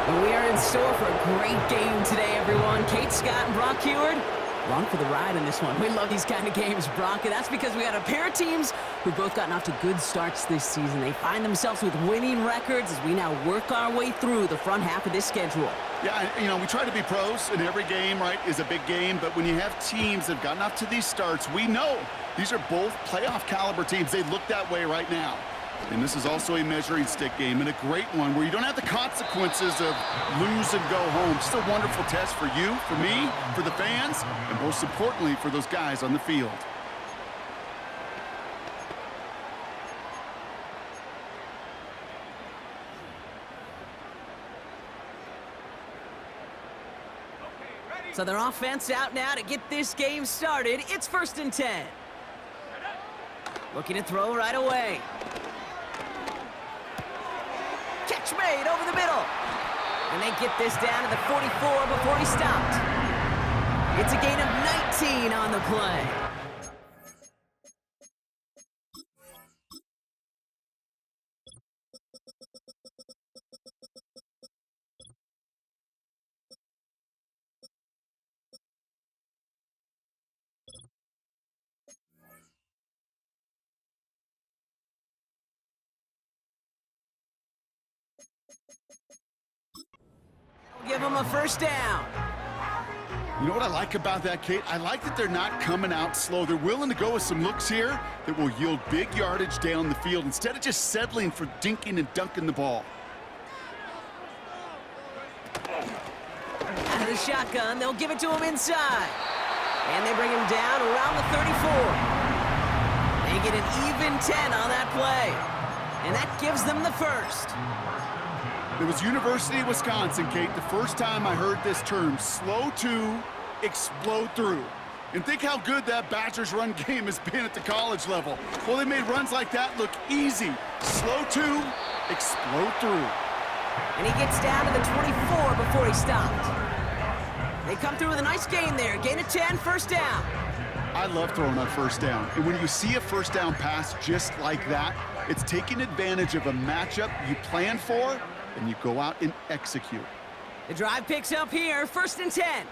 And we are in store for a great game today, everyone. Kate Scott and Brock Heward, along for the ride in this one. We love these kind of games, Brock, and that's because we got a pair of teams who've both gotten off to good starts this season. They find themselves with winning records as we now work our way through the front half of this schedule. Yeah, you know, we try to be pros, and every game, right, is a big game, but when you have teams that have gotten off to these starts, we know these are both playoff caliber teams. They look that way right now. And this is also a measuring stick game, and a great one where you don't have the consequences of lose and go home. Just a wonderful test for you, for me, for the fans, and most importantly, for those guys on the field. So their offense out now to get this game started. It's 1st and 10. Looking to throw right away. Catch made over the middle. And they get this down to the 44 before he stopped. It's a gain of 19 on the play. Give them a 1st down. You know what I like about that, Kate? I like that they're not coming out slow. They're willing to go with some looks here that will yield big yardage down the field instead of just settling for dinking and dunking the ball. Out of the shotgun, they'll give it to him inside. And they bring him down around the 34. They get an even 10 on that play. And that gives them the 1st. It was University of Wisconsin, Kate, the first time I heard this term, slow to explode through. And think how good that Badgers run game has been at the college level. Well, they made runs like that look easy. Slow to explode through. And he gets down to the 24 before he stopped. They come through with a nice gain there. Gain of 10, 1st down. I love throwing on 1st down. And when you see a 1st down pass just like that, it's taking advantage of a matchup you plan for, and you go out and execute. The drive picks up here, 1st and 10.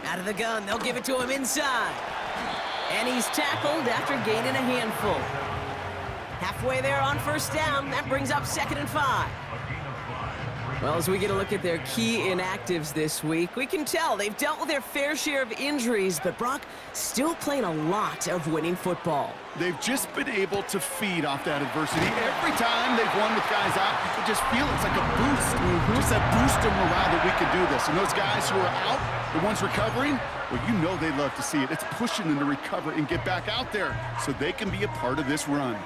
Out of the gun, they'll give it to him inside. And he's tackled after gaining a handful. Halfway there on 1st down, that brings up 2nd and 5. Well, as we get a look at their key inactives this week, we can tell they've dealt with their fair share of injuries, but Brock still playing a lot of winning football. They've just been able to feed off that adversity. Every time they've won with guys out, you can just feel it's like a boost. Just that boost of morale that we can do this. And those guys who are out, the ones recovering, well, you know they love to see it. It's pushing them to recover and get back out there so they can be a part of this run.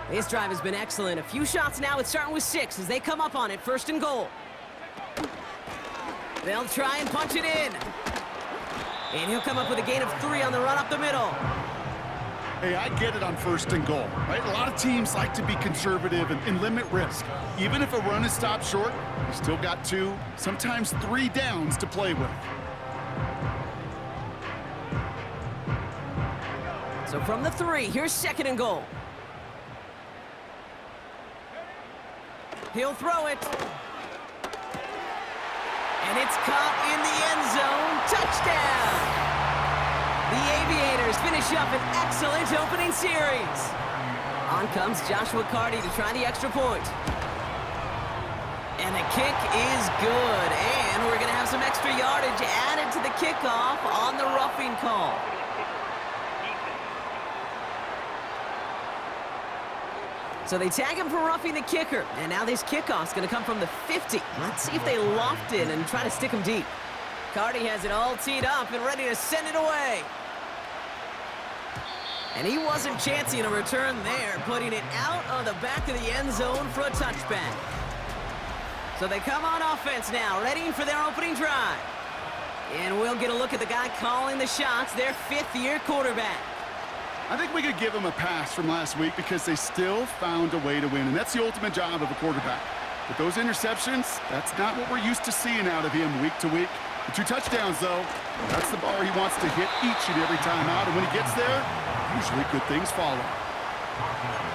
This drive has been excellent. A few shots now. It's starting with 6 as they come up on it. 1st and goal. They'll try and punch it in. And he'll come up with a gain of 3 on the run up the middle. Hey, I get it on 1st and goal, right? A lot of teams like to be conservative and limit risk. Even if a run is stopped short, you still got 2, sometimes 3 downs to play with. So from the 3, here's 2nd and goal. He'll throw it. And it's caught in the end zone. Touchdown! The Aviators finish up an excellent opening series. On comes Joshua Carty to try the extra point. And the kick is good. And we're going to have some extra yardage added to the kickoff on the roughing call. So they tag him for roughing the kicker. And now this kickoff's going to come from the 50. Let's see if they loft it and try to stick him deep. Carty has it all teed up and ready to send it away. And he wasn't chancing a return there, putting it out on the back of the end zone for a touchback. So they come on offense now, ready for their opening drive. And we'll get a look at the guy calling the shots, their 5th-year quarterback. I think we could give them a pass from last week because they still found a way to win, and that's the ultimate job of a quarterback. But those interceptions, that's not what we're used to seeing out of him week to week. 2 touchdowns, though. That's the bar he wants to hit each and every time out, and when he gets there, usually good things follow.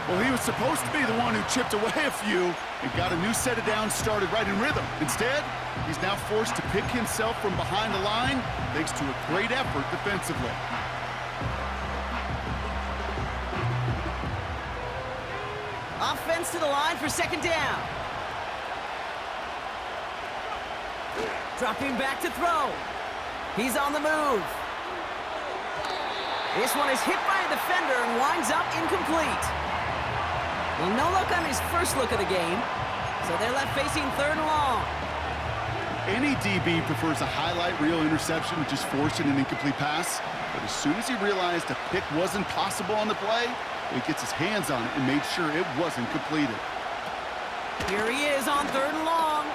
Well, he was supposed to be the one who chipped away a few and got a new set of downs started right in rhythm. Instead, he's now forced to pick himself from behind the line thanks to a great effort defensively. Offense to the line for second down. Dropping back to throw. He's on the move. This one is hit by a defender and winds up incomplete. Well, no luck on his first look of the game, so they're left facing third and long. Any DB prefers a highlight reel interception to just forcing an incomplete pass. But as soon as he realized a pick wasn't possible on the play, he gets his hands on it and made sure it wasn't completed. Here he is on third and long.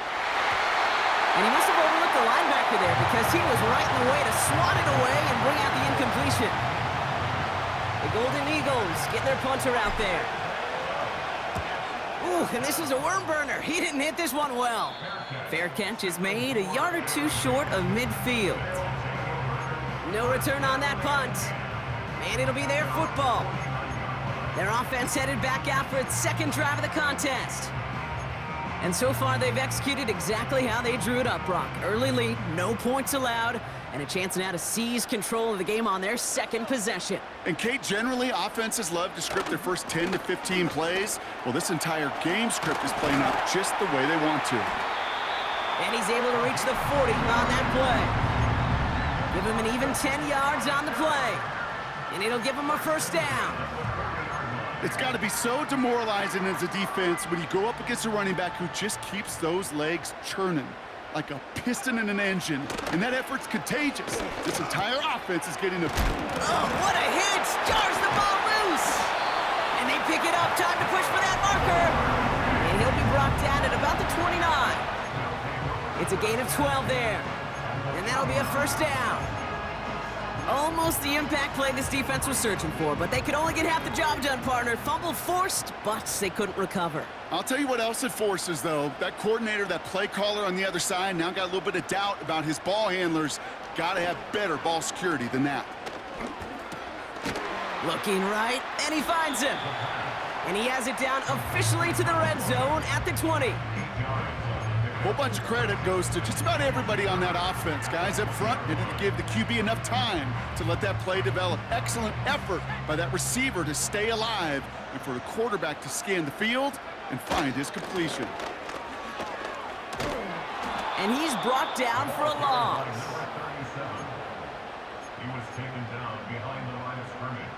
And he must have overlooked the linebacker there because he was right in the way to swat it away and bring out the incompletion. The Golden Eagles getting their punter out there. Ooh, and this is a worm burner. He didn't hit this one well. Fair catch is made a yard or two short of midfield. No return on that punt. And it'll be their football. Their offense headed back out for its second drive of the contest. And so far, they've executed exactly how they drew it up, Brock. Early lead, no points allowed, and a chance now to seize control of the game on their second possession. And, Kate, generally, offenses love to script their first 10 to 15 plays. Well, this entire game script is playing out just the way they want to. And he's able to reach the 40 on that play. Give him an even 10 yards on the play. And it'll give him a first down. It's got to be so demoralizing as a defense when you go up against a running back who just keeps those legs churning like a piston in an engine. And that effort's contagious. This entire offense is getting a... Oh, what a hit! Jars the ball loose! And they pick it up. Time to push for that marker. And he'll be brought down at about the 29. It's a gain of 12 there. And that'll be a first down. Almost the impact play this defense was searching for, but they could only get half the job done, partner. Fumble forced, but they couldn't recover. I'll tell you what else it forces, though. That coordinator, that play caller on the other side, now got a little bit of doubt about his ball handlers. Got to have better ball security than that. Looking right, and he finds him. And he has it down officially to the red zone at the 20. A whole bunch of credit goes to just about everybody on that offense. Guys up front needed to give the QB enough time to let that play develop. Excellent effort by that receiver to stay alive and for the quarterback to scan the field and find his completion. And he's brought down for a loss. He was taken down behind the line of scrimmage.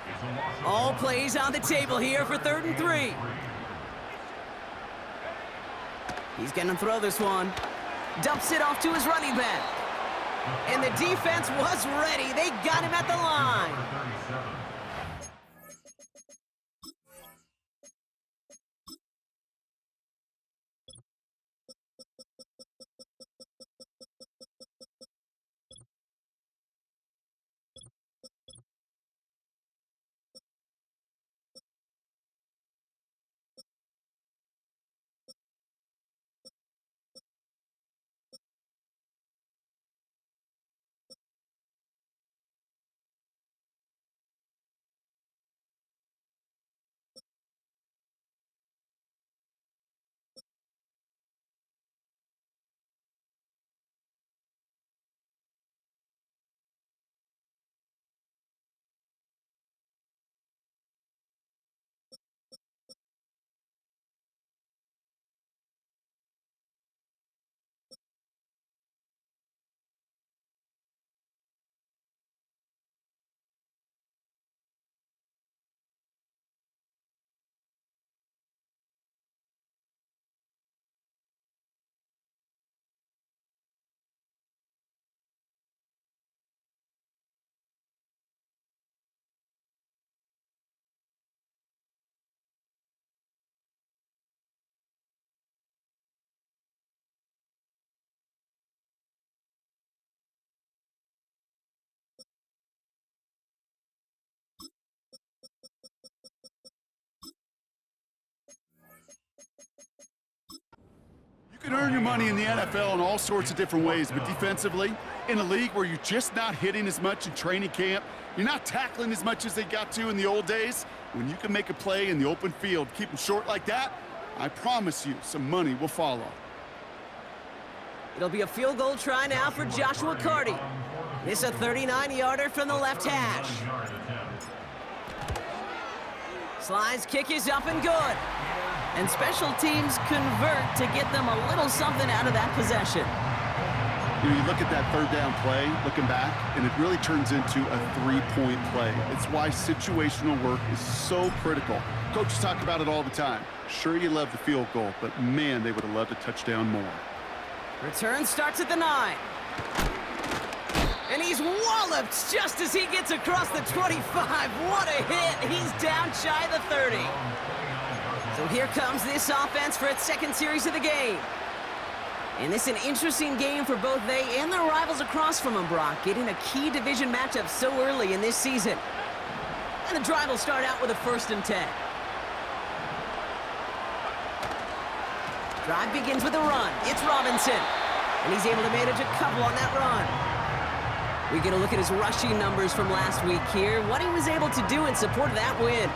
It's a loss of All plays on the table here for 3rd and 3. He's going to throw this one. Dumps it off to his running back. And the defense was ready. They got him at the line. You can earn your money in the NFL in all sorts of different ways, but defensively, in a league where you're just not hitting as much in training camp, you're not tackling as much as they got to in the old days, when you can make a play in the open field, keep them short like that, I promise you some money will follow. It'll be a field goal try now for Joshua Carty. This a 39-yarder from the left hash. Slide's kick is up and good. And special teams convert to get them a little something out of that possession. You look at that third down play, looking back, and it really turns into a three-point play. It's why situational work is so critical. Coaches talk about it all the time. Sure, you love the field goal, but man, they would have loved a touchdown more. Return starts at the 9. And he's walloped just as he gets across the 25. What a hit. He's down shy of the 30. So here comes this offense for its second series of the game. And this is an interesting game for both they and their rivals across from them, Brock, getting a key division matchup so early in this season. And the drive will start out with a 1st and 10. Drive begins with a run. It's Robinson. And he's able to manage a couple on that run. We get a look at his rushing numbers from last week here, what he was able to do in support of that win.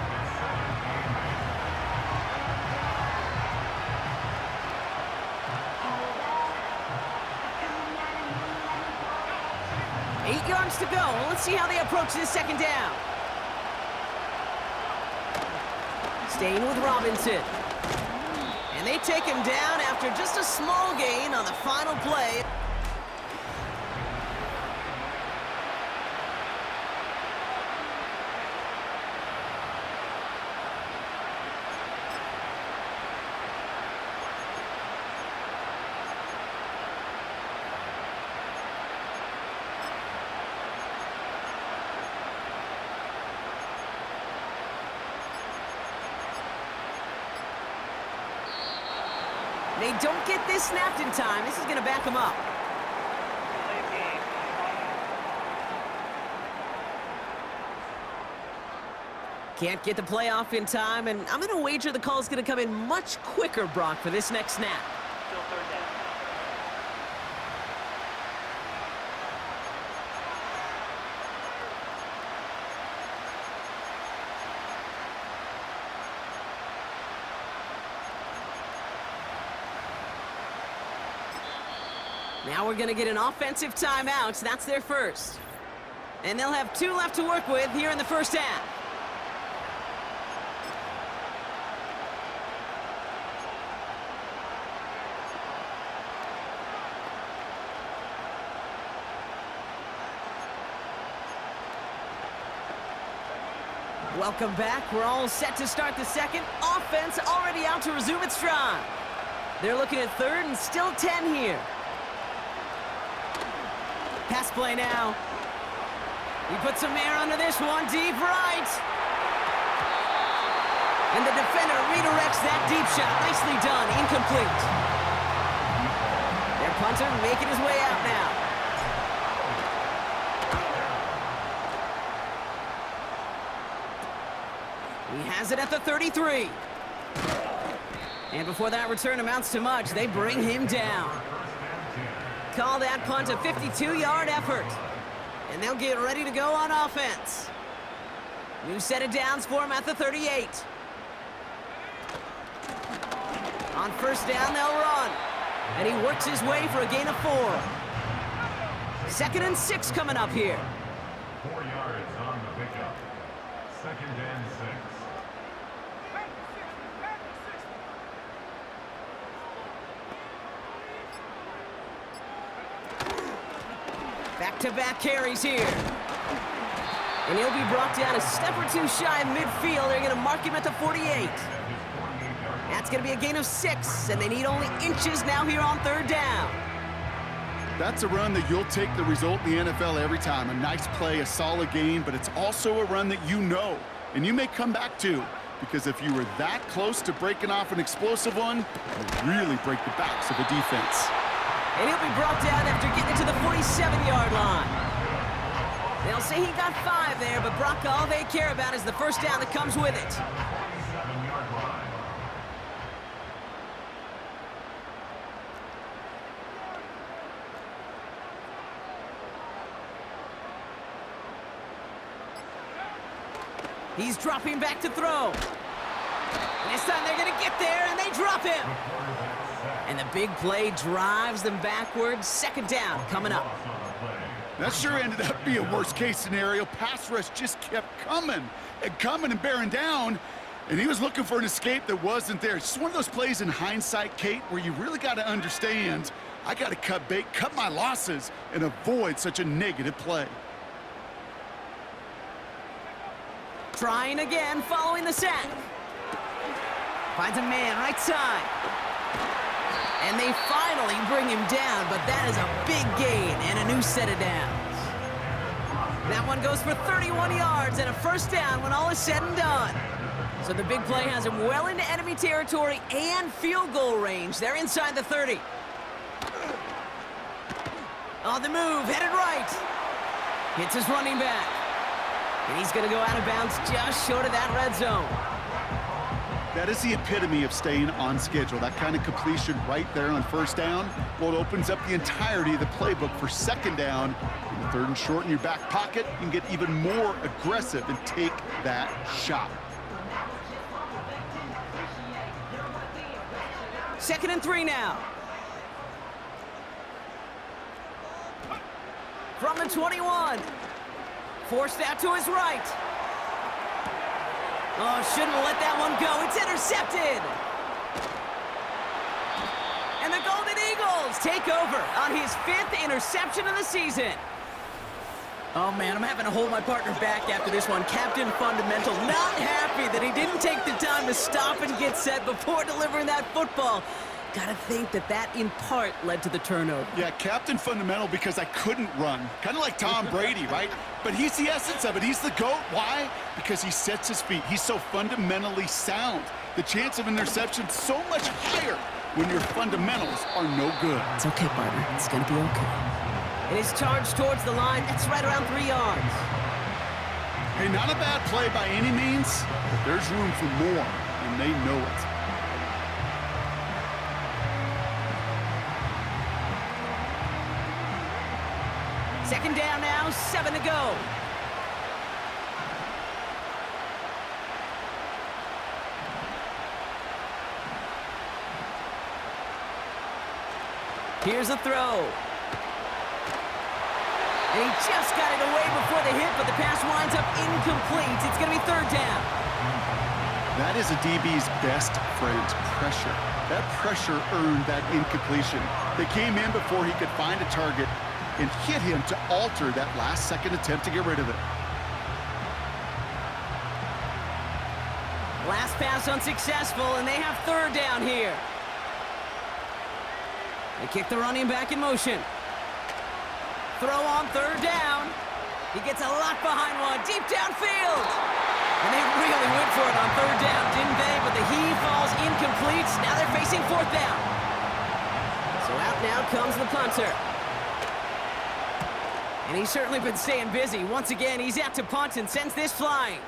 To go. Well, let's see how they approach this second down. Staying with Robinson. And they take him down after just a small gain on the final play. They don't get this snapped in time. This is going to back them up. Can't get the play off in time, and I'm going to wager the call is going to come in much quicker, Brock, for this next snap. Still 3rd down. Now we're going to get an offensive timeout. So that's their first. And they'll have 2 left to work with here in the first half. Welcome back. We're all set to start the second. Offense already out to resume its drive. They're looking at 3rd and still 10 here. Pass play now. He puts some air under this one, deep right. And the defender redirects that deep shot. Nicely done, incomplete. Their punter making his way out now. He has it at the 33. And before that return amounts to much, they bring him down. Call that punt a 52-yard effort. And they'll get ready to go on offense. New set of downs for him at the 38. On 1st down, they'll run. And he works his way for a gain of 4. 2nd and 6 coming up here. 4 yards on the pickup. 2nd and 6. Back-to-back carries here. And he'll be brought down a step or 2 shy of midfield. They're going to mark him at the 48. That's going to be a gain of 6, and they need only inches now here on 3rd down. That's a run that you'll take the result in the NFL every time. A nice play, a solid gain, but it's also a run that you know, and you may come back to, because if you were that close to breaking off an explosive one, you really break the backs of the defense. And he'll be brought down after getting to the 47-yard line. They'll say he got 5 there, but Brock, all they care about is the 1st down that comes with it. He's dropping back to throw. And this time they're going to get there, and they drop him. And the big play drives them backwards. Second down coming up. That sure ended up being a worst-case scenario. Pass rush just kept coming and bearing down. And he was looking for an escape that wasn't there. It's just one of those plays in hindsight, Kate, where you really got to understand, I got to cut bait, cut my losses, and avoid such a negative play. Trying again, following the sack. Finds a man right side. And they finally bring him down, but that is a big gain and a new set of downs. That one goes for 31 yards and a first down when all is said and done. So the big play has him well into enemy territory and field goal range. They're inside the 30. On the move, headed right. Hits his running back. And he's going to go out of bounds just short of that red zone. That is the epitome of staying on schedule. That kind of completion right there on first down. Well, it opens up the entirety of the playbook for second down. In the third and short in your back pocket, you can get even more aggressive and take that shot. Second and 3 now. From the 21. Forced out to his right. Oh, shouldn't have let that one go. It's intercepted. And the Golden Eagles take over on his 5th interception of the season. Oh, man, I'm having to hold my partner back after this one. Captain Fundamental not happy that he didn't take the time to stop and get set before delivering that football. Gotta think that in part led to the turnover. Yeah, Captain Fundamental because I couldn't run. Kind of like Tom Brady, right? But he's the essence of it. He's the GOAT. Why? Because he sets his feet. He's so fundamentally sound. The chance of interception so much higher when your fundamentals are no good. It's okay, partner. It's gonna be okay. It is charged towards the line. That's right around 3 yards. Hey, not a bad play by any means, but there's room for more, and they know it. Second down now, 7 to go. Here's a throw. And he just got it away before the hit, but the pass winds up incomplete. It's going to be third down. That is a DB's best friend, pressure. That pressure earned that incompletion. They came in before he could find a target and hit him to alter that last-second attempt to get rid of it. Last pass unsuccessful, and they have third down here. They kick the running back in motion. Throw on third down. He gets a lot behind one, deep downfield. And they really went for it on third down, didn't they? But the heave falls incomplete. Now they're facing fourth down. So out now comes the punter. And he's certainly been staying busy. Once again, he's out to punt and sends this flying.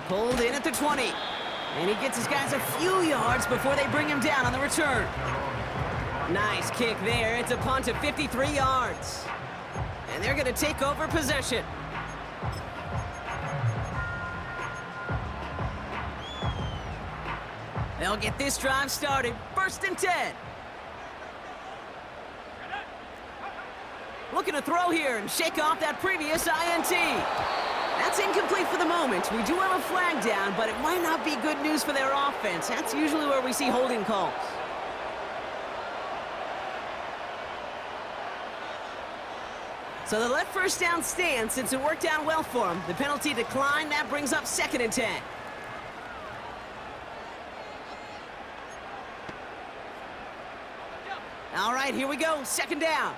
Pulled in at the 20. And he gets his guys a few yards before they bring him down on the return. Nice kick there. It's a punt of 53 yards. And they're going to take over possession. They'll get this drive started. First and 10. Looking to throw here and shake off that previous INT. That's incomplete for the moment. We do have a flag down, but it might not be good news for their offense. That's usually where we see holding calls. So the left first down stands since it worked out well for him. The penalty declined. That brings up second and 10. All right, here we go. Second down.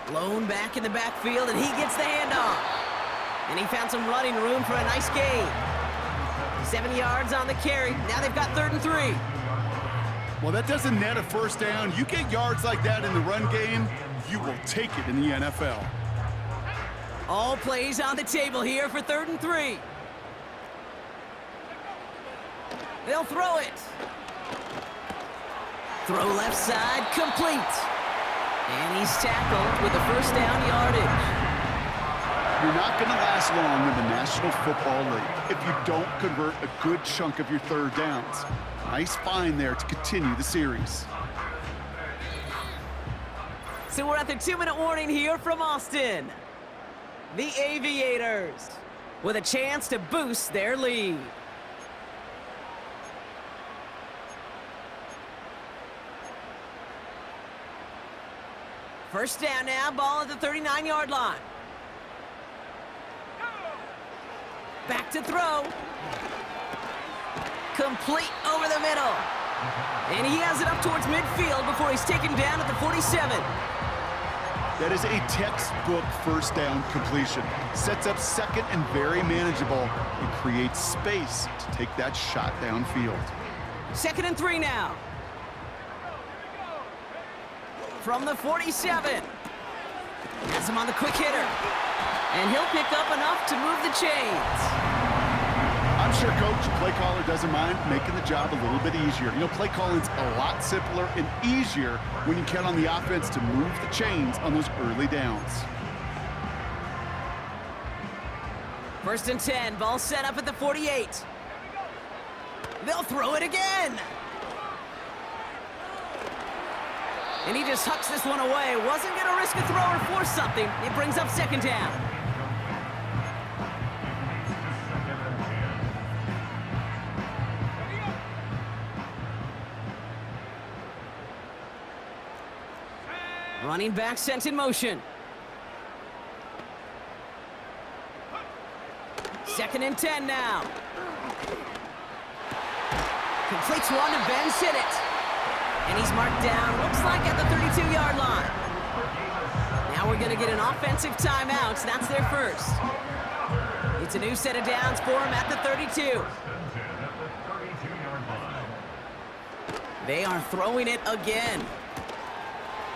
Blown back in the backfield, and he gets the handoff. And he found some running room for a nice gain. 7 yards on the carry. Now they've got third and 3. Well, that doesn't net a first down. You get yards like that in the run game, you will take it in the NFL. All plays on the table here for third and 3. They'll throw it. Throw left side, complete. And he's tackled with the first down yardage. You're not going to last long in the National Football League if you don't convert a good chunk of your third downs. Nice find there to continue the series. So we're at the 2-minute warning here from Austin. The Aviators with a chance to boost their lead. First down now, ball at the 39-yard line. Back to throw. Complete over the middle. And he has it up towards midfield before he's taken down at the 47. That is a textbook first down completion. Sets up second and very manageable and creates space to take that shot downfield. 2nd and 3 now. From the 47. Has him on the quick hitter. And he'll pick up enough to move the chains. I'm sure coach, play caller doesn't mind making the job a little bit easier. You know, play calling's a lot simpler and easier when you count on the offense to move the chains on those early downs. 1st and 10, ball set up at the 48. They'll throw it again. And he just hucks this one away. Wasn't going to risk a throw or force something. It brings up 2nd down. Running back sent in motion. 2nd and 10 now. Completes one to Ben Sinnott. And he's marked down, looks like at the 32-yard line. Now we're going to get an offensive timeout. That's their first. It's a new set of downs for him at the 32. They are throwing it again.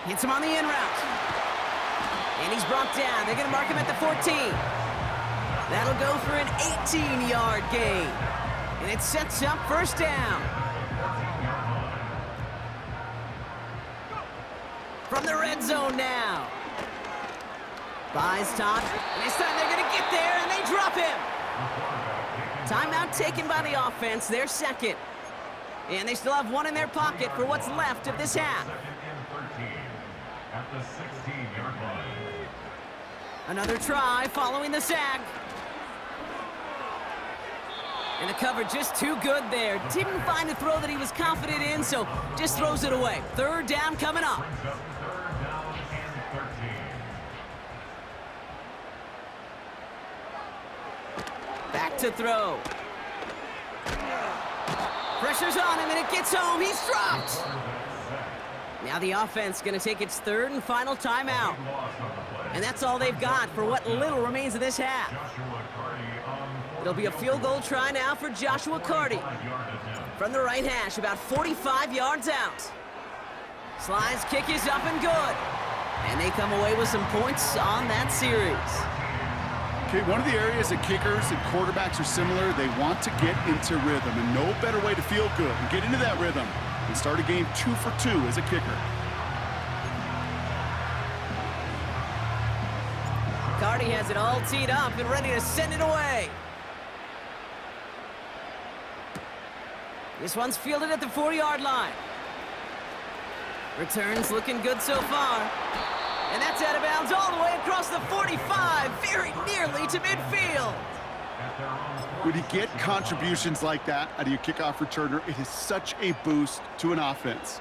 Hits him on the in route. And he's brought down. They're going to mark him at the 14. That'll go for an 18-yard gain. And it sets up first down. From the red zone now. Buys time. And this time they're going to get there, and they drop him. Timeout taken by the offense. They're second. And they still have one in their pocket for what's left of this half. At the 16-yard line. Another try following the sack. And the cover just too good there. Didn't find a throw that he was confident in, so just throws it away. 3rd down coming up. Back to throw. Pressure's on him, and it gets home. He's dropped. Now the offense going to take its 3rd and final timeout. And that's all they've got for what little remains of this half. It'll be a field goal try now for Joshua Carty. From the right hash, about 45 yards out. Sly's kick is up and good. And they come away with some points on that series. Okay, one of the areas that kickers and quarterbacks are similar, they want to get into rhythm. And no better way to feel good and get into that rhythm and start a game 2 for 2 as a kicker. Carty has it all teed up and ready to send it away. This one's fielded at the 4-yard line. Returns looking good so far. And that's out of bounds all the way across the 45, very nearly to midfield. When you get contributions like that out of your kickoff returner, it is such a boost to an offense.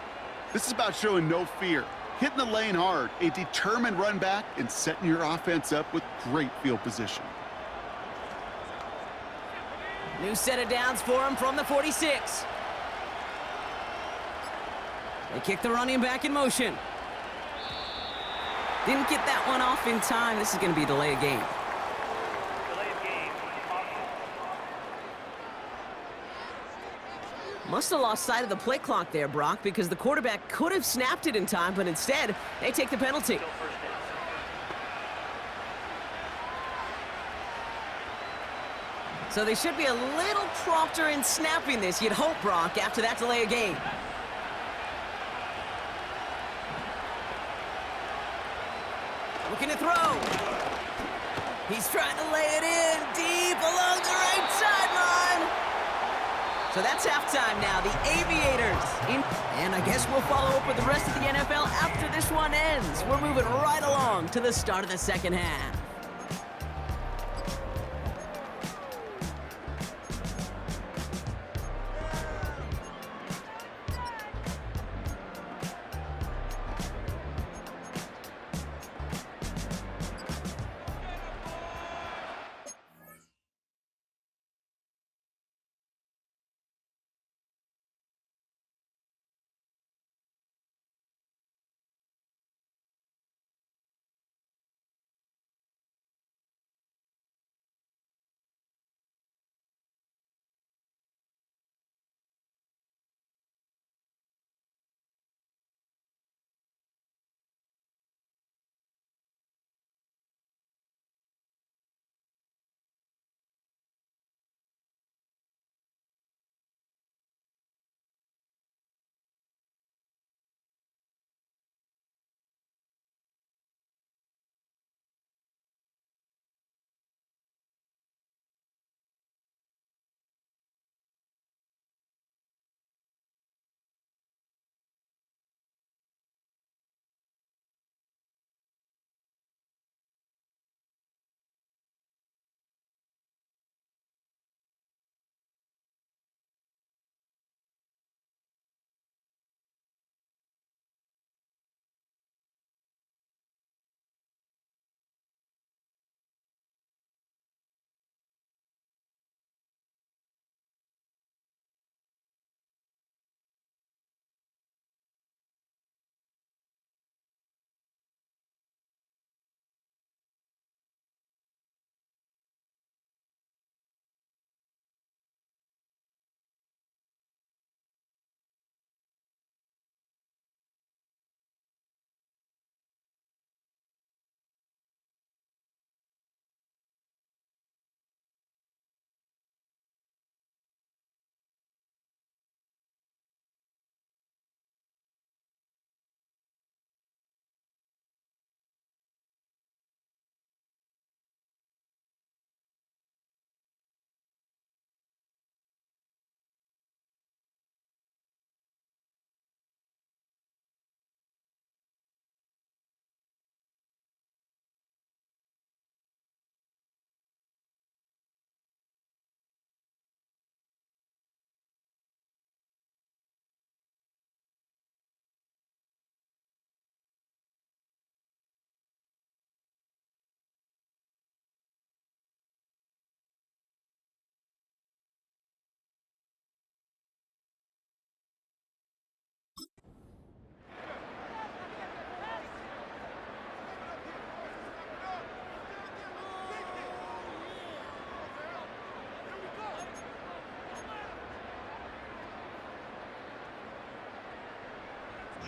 This is about showing no fear, hitting the lane hard, a determined run back, and setting your offense up with great field position. New set of downs for him from the 46. They kick the running back in motion. Didn't get that one off in time. This is going to be a delay of game. Must have lost sight of the play clock there, Brock, because the quarterback could have snapped it in time, but instead, they take the penalty. So they should be a little prompter in snapping this, you'd hope, Brock, after that delay of game. Looking to throw. He's trying to lay it in deep along the right sideline. So that's halftime now. The Aviators. And I guess we'll follow up with the rest of the NFL after this one ends. We're moving right along to the start of the second half.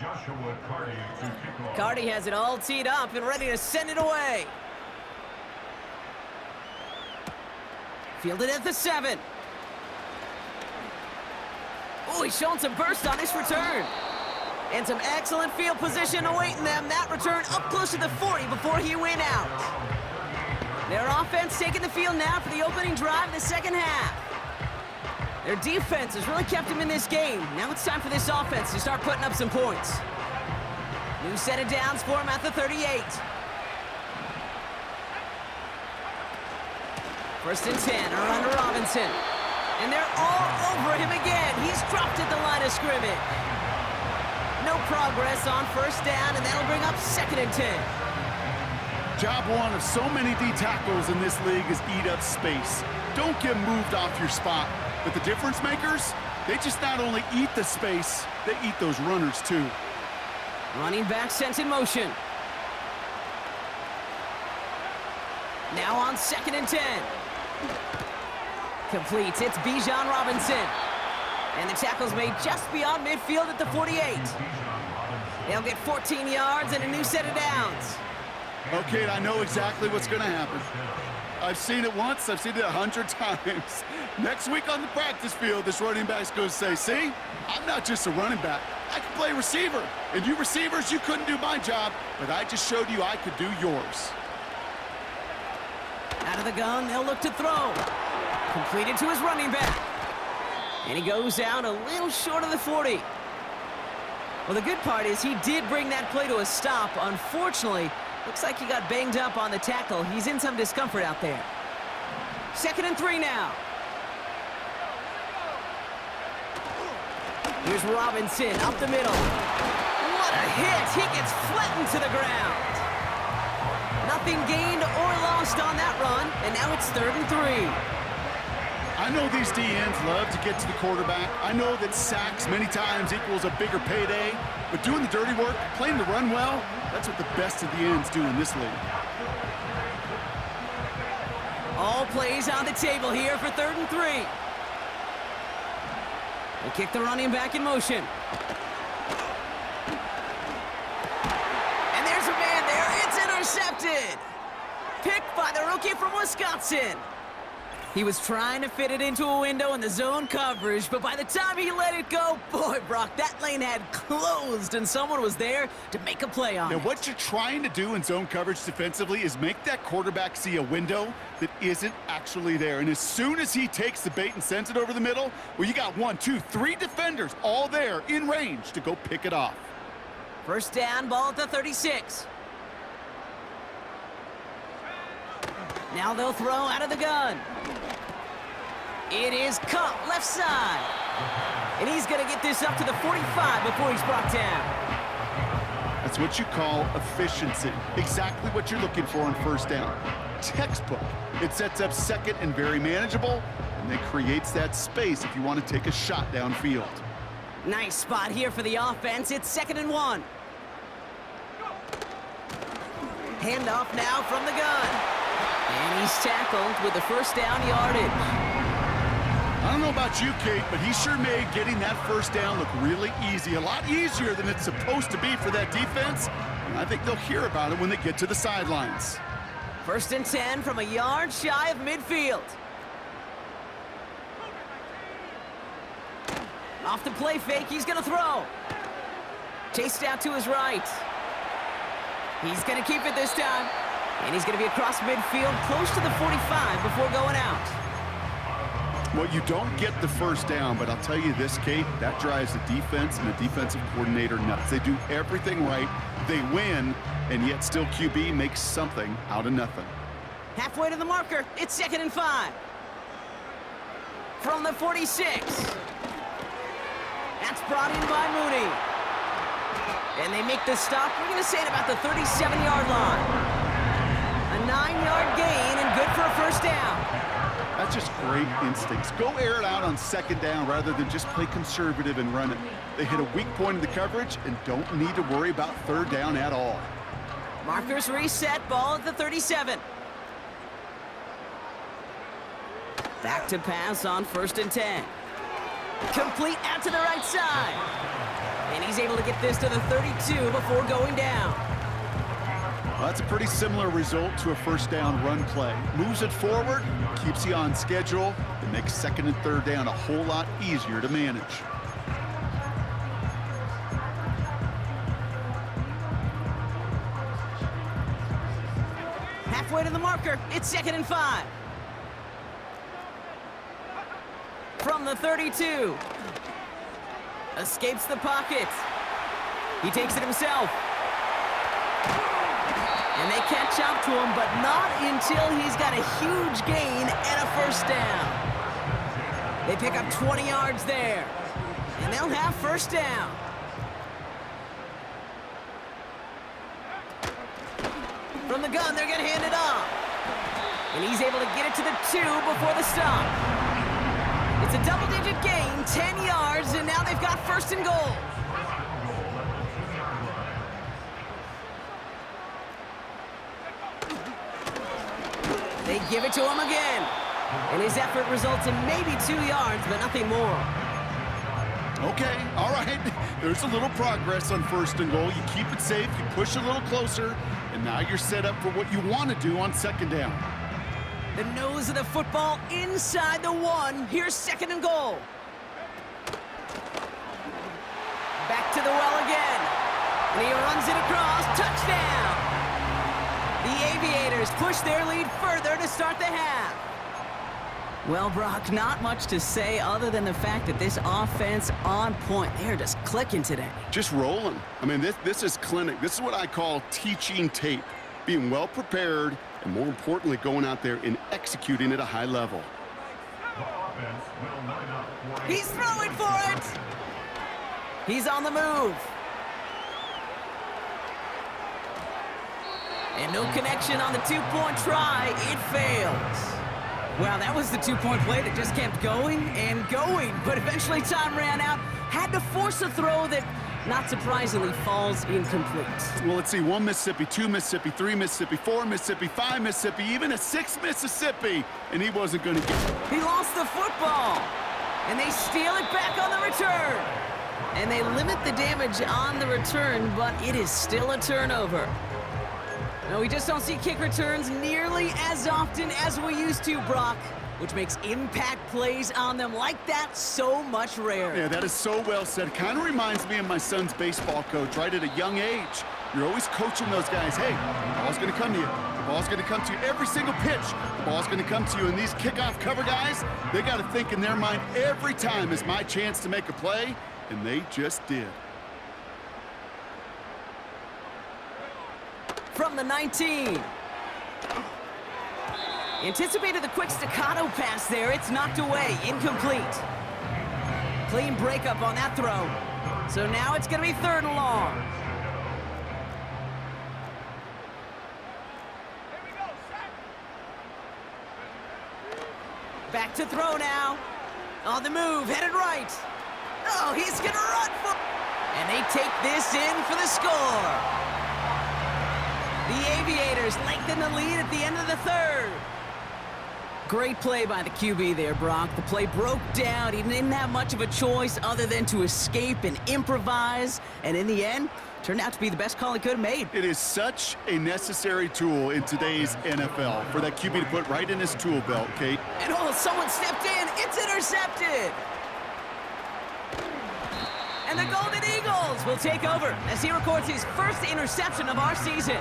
Joshua Carty to kick off. Carty has it all teed up and ready to send it away. Fielded at the 7. Oh, he's showing some burst on his return. And some excellent field position awaiting them. That return up close to the 40 before he went out. Their offense taking the field now for the opening drive of the second half. Their defense has really kept them in this game. Now it's time for this offense to start putting up some points. New set of downs for him at the 38. First and 10, around to Robinson. And they're all over him again. He's dropped at the line of scrimmage. No progress on first down, and that'll bring up second and 10. Job one of so many D tackles in this league is eat up space. Don't get moved off your spot. But the difference makers, they just not only eat the space, they eat those runners too. Running back sent in motion. Now on second and 10. Complete. It's Bijan Robinson. And the tackle's made just beyond midfield at the 48. They'll get 14 yards and a new set of downs. Okay, I know exactly what's going to happen. I've seen it once, I've seen it 100 times. Next week on the practice field, this running back's going to say, see, I'm not just a running back. I can play receiver. And you receivers, you couldn't do my job, but I just showed you I could do yours. Out of the gun, they'll look to throw. Completed to his running back. And he goes out a little short of the 40. Well, the good part is he did bring that play to a stop. Unfortunately, looks like he got banged up on the tackle. He's in some discomfort out there. 2nd and 3 now. Here's Robinson up the middle. What a hit! He gets flattened to the ground. Nothing gained or lost on that run, and now it's 3rd and 3. I know these DNs love to get to the quarterback. I know that sacks many times equals a bigger payday, but doing the dirty work, playing the run well, that's what the best of the ends do in this league. All plays on the table here for 3rd and 3. They kick the running back in motion. And there's a man there. It's intercepted. Picked by the rookie from Wisconsin. He was trying to fit it into a window in the zone coverage, but by the time he let it go, boy, Brock, that lane had closed, and someone was there to make a play on it. Now, what you're trying to do in zone coverage defensively is make that quarterback see a window that isn't actually there. And as soon as he takes the bait and sends it over the middle, well, you got 1, 2, 3 defenders all there in range to go pick it off. 1st down, ball at the 36. Now they'll throw out of the gun. It is Cup, left side. And he's going to get this up to the 45 before he's brought down. That's what you call efficiency. Exactly what you're looking for on 1st down. Textbook. It sets up 2nd and very manageable, and then creates that space if you want to take a shot downfield. Nice spot here for the offense. It's 2nd and 1. Handoff now from the gun. And he's tackled with the 1st down yardage. I don't know about you, Kate, but he sure made getting that 1st down look really easy. A lot easier than it's supposed to be for that defense. And I think they'll hear about it when they get to the sidelines. 1st and 10 from a yard shy of midfield. Off the play fake, he's going to throw. Chased out to his right. He's going to keep it this time. And he's going to be across midfield, close to the 45 before going out. Well, you don't get the 1st down, but I'll tell you this, Kate, that drives the defense and the defensive coordinator nuts. They do everything right, they win, and yet still QB makes something out of nothing. Halfway to the marker, it's 2nd and 5. From the 46. That's brought in by Mooney. And they make the stop, we're going to say it about the 37-yard line. A 9-yard gain and good for a 1st down. That's just great instincts. Go air it out on 2nd down rather than just play conservative and run it. They hit a weak point in the coverage and don't need to worry about 3rd down at all. Markers reset, ball at the 37. Back to pass on 1st and 10. Complete out to the right side. And he's able to get this to the 32 before going down. Well, that's a pretty similar result to a 1st down run play. Moves it forward, keeps you on schedule, and makes 2nd and 3rd down a whole lot easier to manage. Halfway to the marker, it's 2nd and 5. From the 32. Escapes the pocket. He takes it himself. And they catch up to him, but not until he's got a huge gain and a 1st down. They pick up 20 yards there. And they'll have 1st down. From the gun, they're going to hand it off. And he's able to get it to the 2 before the stop. It's a double-digit gain, 10 yards, and now they've got 1st and goal. They give it to him again. And his effort results in maybe 2 yards, but nothing more. Okay, all right. There's a little progress on 1st and goal. You keep it safe, you push a little closer, and now you're set up for what you want to do on 2nd down. The nose of the football inside the 1. Here's 2nd and goal. Back to the well again. And he runs it across. Touchdown. The Aviators push their lead further to start the half. Well, Brock, not much to say other than the fact that this offense on point. They're just clicking today. Just rolling. I mean, this is clinic. This is what I call teaching tape. Being well prepared, and more importantly, going out there and executing at a high level. The offense will line up for a He's throwing for it. He's on the move. And no connection on the two-point try. It fails. Wow, that was the two-point play that just kept going and going. But eventually time ran out. Had to force a throw that, not surprisingly, falls incomplete. Well, let's see. 1 Mississippi, 2 Mississippi, 3 Mississippi, 4 Mississippi, 5 Mississippi, even a 6 Mississippi. And he wasn't going to get it. He lost the football. And they steal it back on the return. And they limit the damage on the return, but it is still a turnover. No, we just don't see kick returns nearly as often as we used to, Brock, which makes impact plays on them like that so much rarer. Yeah, that is so well said. Kind of reminds me of my son's baseball coach right at a young age. You're always coaching those guys. Hey, the ball's going to come to you. The ball's going to come to you every single pitch. The ball's going to come to you. And these kickoff cover guys, they got to think in their mind every time is my chance to make a play, and they just did. From the 19. Anticipated the quick staccato pass there. It's knocked away. Incomplete. Clean breakup on that throw. So now it's going to be 3rd and long. Back to throw now. On the move, headed right. Oh, he's going to run for... And they take this in for the score. The Aviators lengthen the lead at the end of the 3rd. Great play by the QB there, Brock. The play broke down. He didn't have much of a choice other than to escape and improvise. And in the end, turned out to be the best call he could have made. It is such a necessary tool in today's NFL for that QB to put right in his tool belt, Kate. And oh, someone stepped in. It's intercepted. And the Golden Eagles will take over as he records his first interception of our season.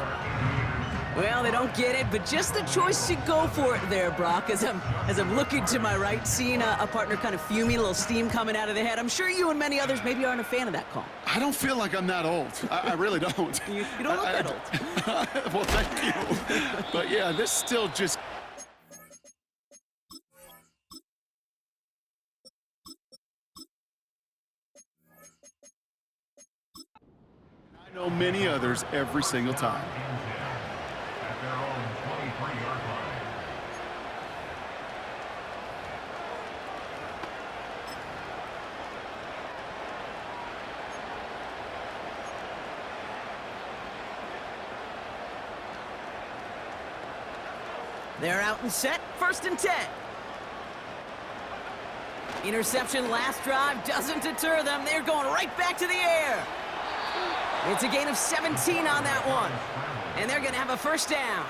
Well, they don't get it, but just the choice to go for it there, Brock, as I'm looking to my right, seeing a partner kind of fuming, a little steam coming out of the head. I'm sure you and many others maybe aren't a fan of that call. I don't feel like I'm that old. I really don't. You don't look that old. Well, thank you. But yeah, this still just... I know many others every single time. at their own 23-yard line. They're out and set, 1st and 10. Interception last drive doesn't deter them. They're going right back to the air. It's a gain of 17 on that one. And they're going to have a 1st down.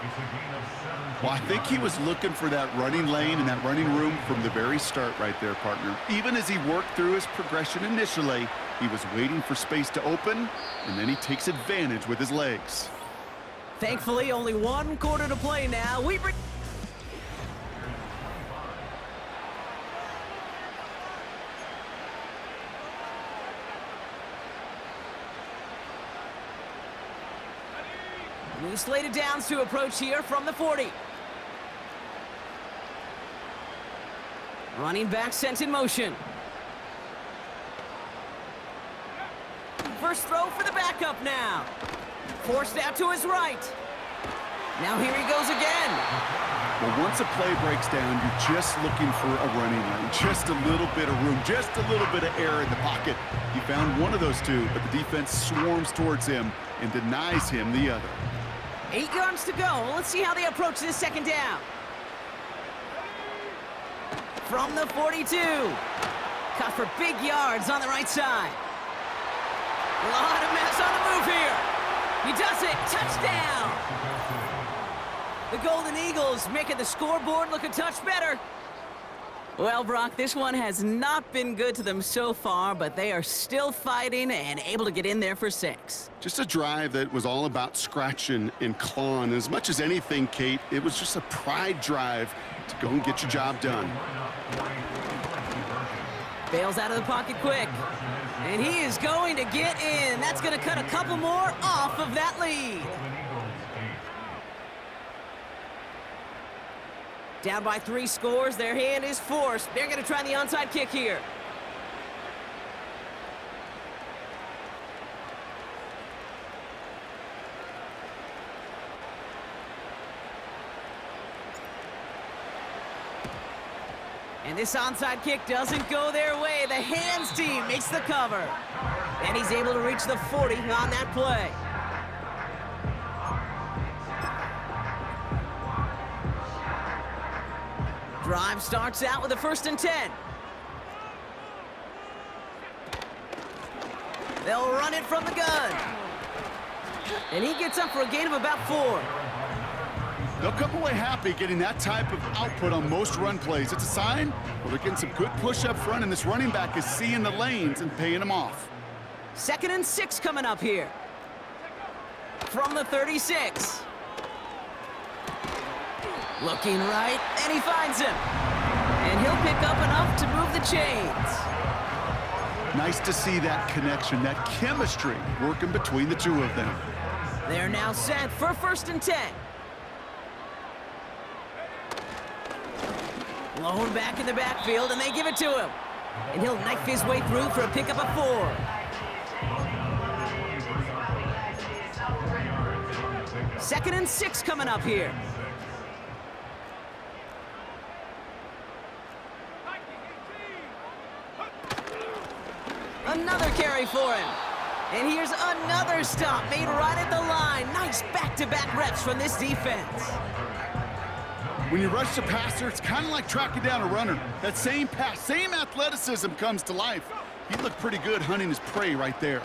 Well, I think he was looking for that running lane and that running room from the very start right there, partner. Even as he worked through his progression initially, he was waiting for space to open, and then he takes advantage with his legs. Thankfully, only 1 quarter to play now. We bring... New slated downs to approach here from the 40. Running back sent in motion. First throw for the backup now. Forced out to his right. Now here he goes again. Well, once a play breaks down, you're just looking for a running lane. Just a little bit of room, just a little bit of air in the pocket. He found one of those two, but the defense swarms towards him and denies him the other. 8 yards to go. Let's see how they approach this 2nd down. From the 42. Cut for big yards on the right side. A lot of mess on the move here. He does it. Touchdown. The Golden Eagles making the scoreboard look a touch better. Well, Brock, this one has not been good to them so far, but they are still fighting and able to get in there for 6. Just a drive that was all about scratching and clawing. As much as anything, Kate, it was just a pride drive to go and get your job done. Bails out of the pocket quick. And he is going to get in. That's going to cut a couple more off of that lead. Down by 3 scores, their hand is forced. They're going to try the onside kick here. And this onside kick doesn't go their way. The hands team makes the cover. And he's able to reach the 40 on that play. Drive starts out with a 1st and 10. They'll run it from the gun. And he gets up for a gain of about 4. They'll come away happy getting that type of output on most run plays. It's a sign, well, they're getting some good push up front, and this running back is seeing the lanes and paying them off. 2nd and 6 coming up here. From the 36. Looking right, and he finds him. And he'll pick up enough to move the chains. Nice to see that connection, that chemistry working between the two of them. They're now set for 1st and 10. Blown back in the backfield, and they give it to him. And he'll knife his way through for a pickup of 4. Second and 6 coming up here. Another carry for him. And here's another stop made right at the line. Nice back-to-back reps from this defense. When you rush the passer, it's kind of like tracking down a runner. That same pass, same athleticism comes to life. He looked pretty good hunting his prey right there.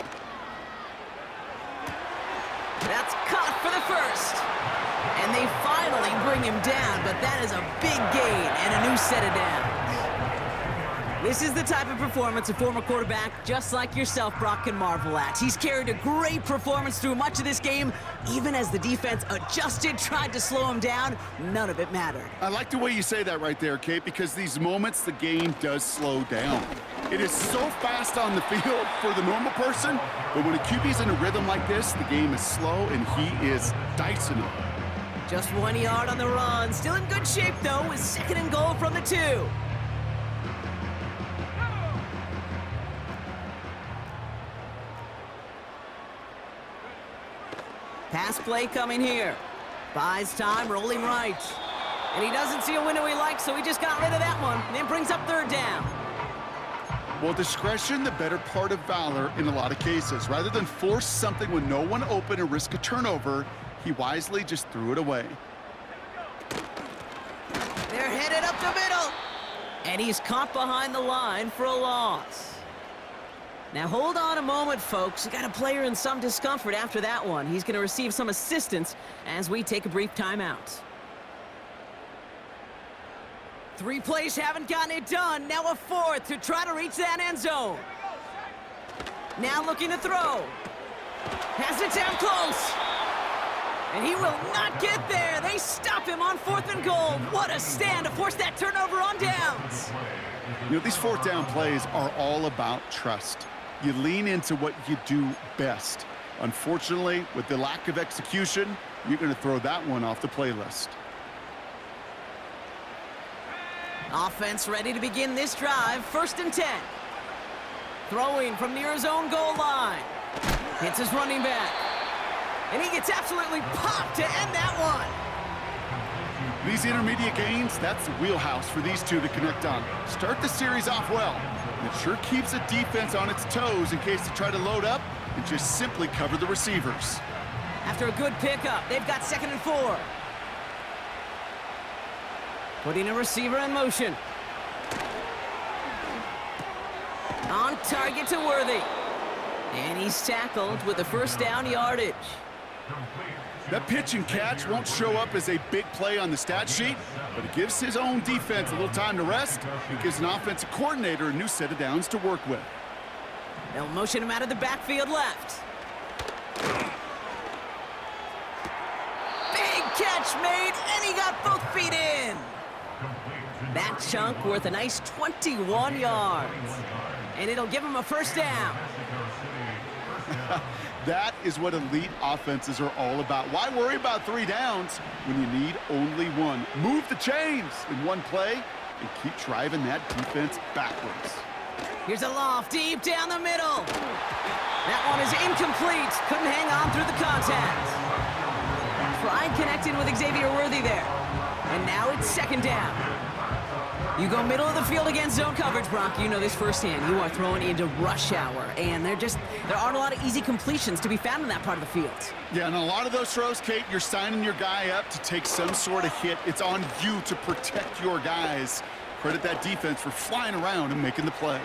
That's caught for the 1st. And they finally bring him down, but that is a big gain and a new set of downs. This is the type of performance a former quarterback just like yourself, Brock, can marvel at. He's carried a great performance through much of this game. Even as the defense adjusted, tried to slow him down, none of it mattered. I like the way you say that right there, Kate, because these moments the game does slow down. It is so fast on the field for the normal person, but when a QB's in a rhythm like this, the game is slow and he is dicing them. Just 1 yard on the run. Still in good shape, though, with 2nd and goal from the 2. Pass play coming here. Buys time, rolling right. And he doesn't see a window he likes, so he just got rid of that one. And then brings up 3rd down. Well, discretion, the better part of valor in a lot of cases. Rather than force something with no one open and risk a turnover, he wisely just threw it away. They're headed up the middle. And he's caught behind the line for a loss. Now hold on a moment, folks. We got a player in some discomfort after that one. He's going to receive some assistance as we take a brief timeout. 3 plays haven't gotten it done. Now a 4th to try to reach that end zone. Now looking to throw. Has it down close. And he will not get there. They stop him on 4th and goal. What a stand to force that turnover on downs. You know, these 4th down plays are all about trust. You lean into what you do best. Unfortunately, with the lack of execution, you're going to throw that one off the playlist. Offense ready to begin this drive. 1st and 10. Throwing from near his own goal line. Hits his running back. And he gets absolutely popped to end that one. These intermediate gains, that's the wheelhouse for these two to connect on. Start the series off well. It sure keeps the defense on its toes in case they try to load up and just simply cover the receivers. After a good pickup, they've got 2nd and 4. Putting a receiver in motion. On target to Worthy. And he's tackled with the 1st down yardage. That pitch and catch won't show up as a big play on the stat sheet, but it gives his own defense a little time to rest and gives an offensive coordinator a new set of downs to work with. They'll motion him out of the backfield left. Big catch made, and he got both feet in. That chunk worth a nice 21 yards. And it'll give him a first down. That is what elite offenses are all about. Why worry about 3 downs when you need only 1? Move the chains in one play and keep driving that defense backwards. Here's a loft deep down the middle. That one is incomplete. Couldn't hang on through the contact. Tried connecting with Xavier Worthy there. And now it's second down. You go middle of the field against zone coverage, Brock. You know this firsthand. You are throwing into rush hour, and there aren't a lot of easy completions to be found in that part of the field. Yeah, and a lot of those throws, Kate, you're signing your guy up to take some sort of hit. It's on you to protect your guys. Credit that defense for flying around and making the play.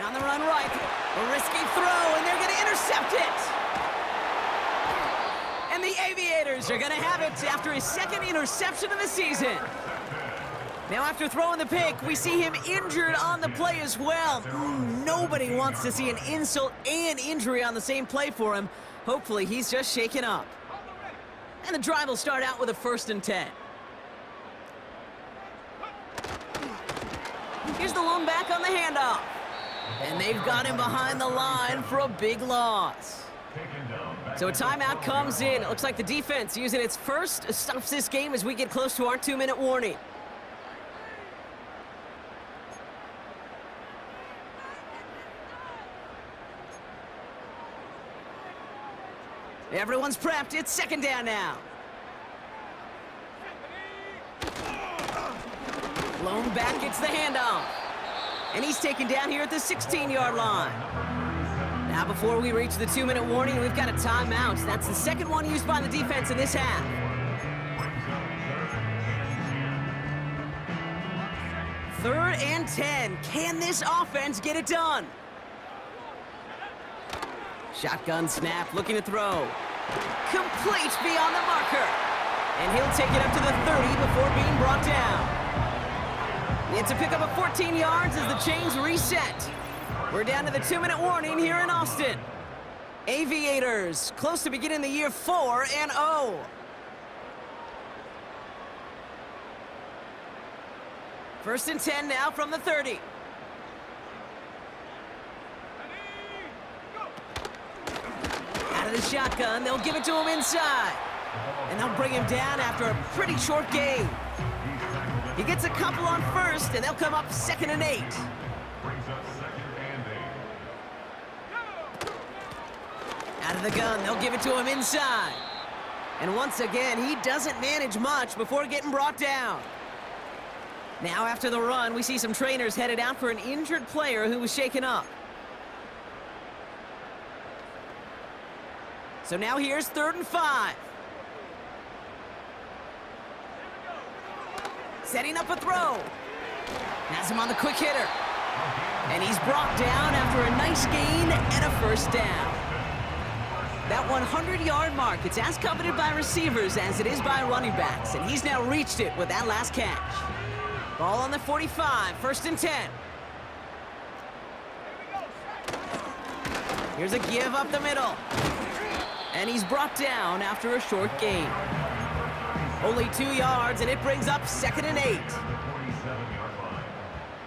On the run right, a risky throw, and they're going to intercept it. And the Aviators are going to have it after his second interception of the season. Now, after throwing the pick, we see him injured on the play as well. Nobody wants to see an insult and injury on the same play for him. Hopefully, he's just shaken up. And the drive will start out with a 1st and 10. Here's the lone back on the handoff. And they've got him behind the line for a big loss. So a timeout comes in. It looks like the defense using its first stops this game as we get close to our 2-minute warning. Everyone's prepped. It's second down now. Lone back gets the handoff. And he's taken down here at the 16-yard line. Now, before we reach the 2-minute warning, we've got a timeout. That's the second one used by the defense in this half. Third and 10. Can this offense get it done? Shotgun snap, looking to throw. Complete beyond the marker. And he'll take it up to the 30 before being brought down. It's a pickup of 14 yards as the chains reset. We're down to the 2-minute warning here in Austin. Aviators, close to beginning the year 4-0. First and 10 now from the 30. Out of the shotgun, they'll give it to him inside. And they'll bring him down after a pretty short game. He gets a couple on first, and they'll come up 2nd and 8. Out of the gun, they'll give it to him inside. And once again, he doesn't manage much before getting brought down. Now after the run, we see some trainers headed out for an injured player who was shaken up. So now here's 3rd and 5. Setting up a throw. Has him on the quick hitter. And he's brought down after a nice gain and a first down. That 100-yard mark, it's as coveted by receivers as it is by running backs. And he's now reached it with that last catch. Ball on the 45, 1st and 10. Here's a give up the middle. And he's brought down after a short gain. Only 2 yards, and it brings up 2nd and 8. 47-yard line.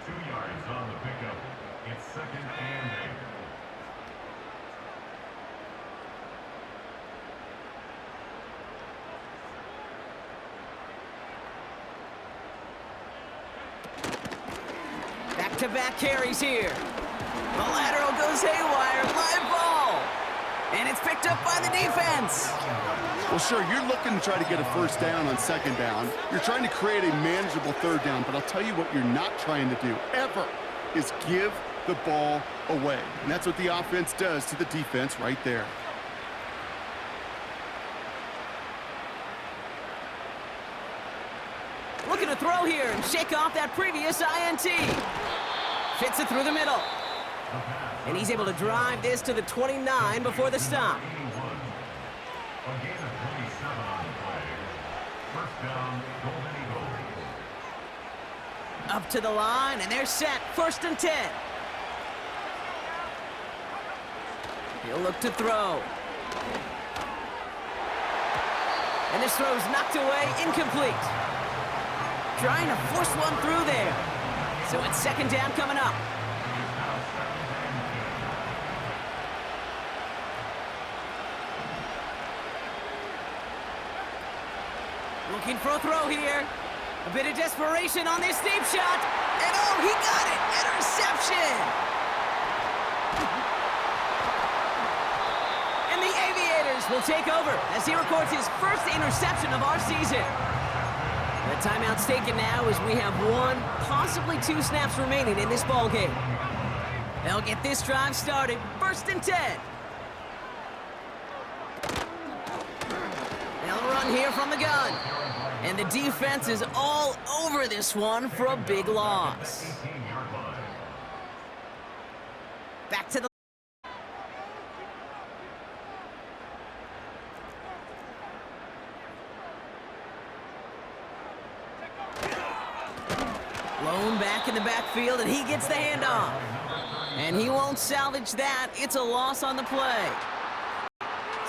2 yards on the pickup. It's 2nd and 8. Back-to-back carries here. The lateral goes haywire. Live ball. And it's picked up by the defense. Well, sure, you're looking to try to get a first down on 2nd down. You're trying to create a manageable 3rd down, but I'll tell you what you're not trying to do, ever, is give the ball away. And that's what the offense does to the defense right there. Looking to throw here and shake off that previous INT. Fits it through the middle. And he's able to drive this to the 29 before the stop. A gain of 27 on the play. First down, Golden Eagles. Up to the line, and they're set. 1st and 10. He'll look to throw. And this throw's knocked away, incomplete. Trying to force one through there. So it's 2nd down coming up. Looking for a throw here. A bit of desperation on this deep shot. And oh, he got it! Interception! And the Aviators will take over as he records his first interception of our season. The timeout's taken now as we have 1, possibly 2 snaps remaining in this ball game. They'll get this drive started. 1st and 10. They'll run here from the gun. And the defense is all over this one for a big loss. Back to the... Lone back in the backfield, and he gets the handoff. And he won't salvage that. It's a loss on the play.